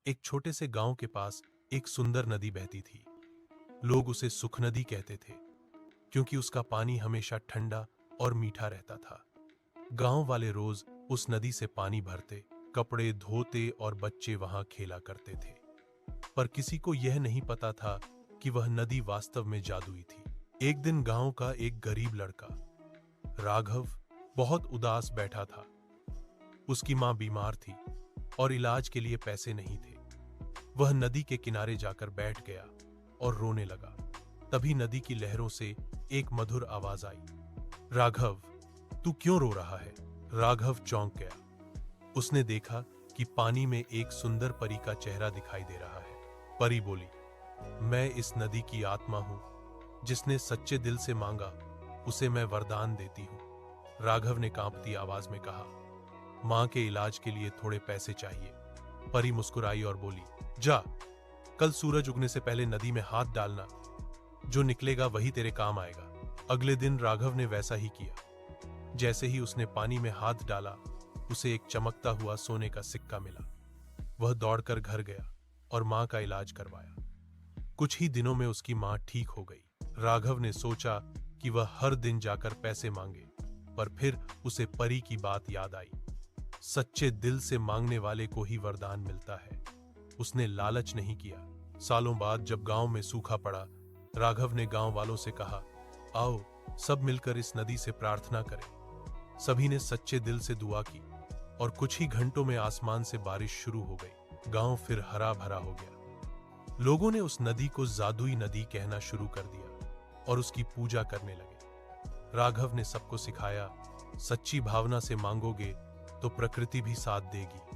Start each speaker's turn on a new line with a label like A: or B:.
A: एक छोटे से गांव के पास एक सुंदर नदी बहती थी। लोग उसे सुख नदी कहते थे क्योंकि उसका पानी हमेशा ठंडा और मीठा रहता था। गांव वाले रोज उस नदी से पानी भरते, कपड़े धोते और बच्चे वहां खेला करते थे। पर किसी को यह नहीं पता था कि वह नदी वास्तव में जादुई थी। एक दिन गांव का एक गरीब लड़का राघव बहुत उदास बैठा था। उसकी मां बीमार थी और इलाज के लिए पैसे नहीं थे। वह नदी के किनारे जाकर बैठ गया और रोने लगा। तभी नदी की लहरों से एक मधुर आवाज आई, राघव, तू क्यों रो रहा है? राघव चौंक गया। उसने देखा कि पानी में एक सुंदर परी का चेहरा दिखाई दे रहा है। परी बोली, मैं इस नदी की आत्मा हूं। जिसने सच्चे दिल से मांगा उसे मैं वरदान देती हूं। राघव ने कांपती आवाज में कहा, मां के इलाज के लिए थोड़े पैसे चाहिए। परी मुस्कुराई और बोली, जा, कल सूरज उगने से पहले नदी में हाथ डालना। जो निकलेगा वही तेरे काम आएगा। अगले दिन राघव ने वैसा ही किया। जैसे ही उसने पानी में हाथ डाला, उसे एक चमकता हुआ सोने का सिक्का मिला। वह दौड़कर घर गया और मां का इलाज करवाया। कुछ ही दिनों में उसकी मां ठीक हो गई। राघव ने सोचा कि वह हर दिन जाकर पैसे मांगे, पर फिर उसे परी की बात याद आई। सच्चे दिल से मांगने वाले को ही वरदान मिलता है। उसने लालच नहीं किया। सालों बाद जब गांव में सूखा पड़ा, राघव ने गांव वालों से कहा, आओ सब मिलकर इस नदी से प्रार्थना करें। सभी ने सच्चे दिल से दुआ की और कुछ ही घंटों में आसमान से बारिश शुरू हो गई। गांव फिर हरा भरा हो गया। लोगों ने उस नदी को जादुई नदी कहना शुरू कर दिया और उसकी पूजा करने लगे। राघव ने सबको सिखाया, सच्ची भावना से मांगोगे तो प्रकृति भी साथ देगी।